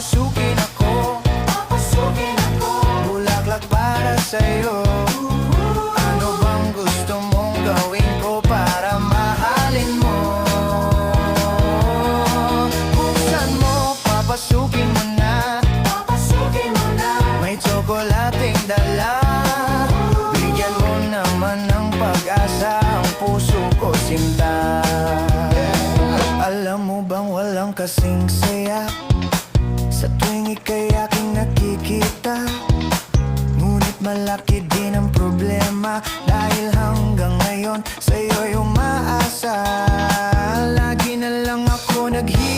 papasukin ako, bulaklak para sa'yo. Ano bang gusto mong gawin ko para mahalin mo? Buksan mo, papasukin mo na, may tsokolating dala. Bigyan mo naman ng pag-asa ang puso ko, sinta. Alam mo bang walang kasing saya sa tuwing ika'y aking nakikita? Ngunit malaki din ang problema, dahil hanggang ngayon sa'yo'y umaasa. Lagi na lang ako naghihintay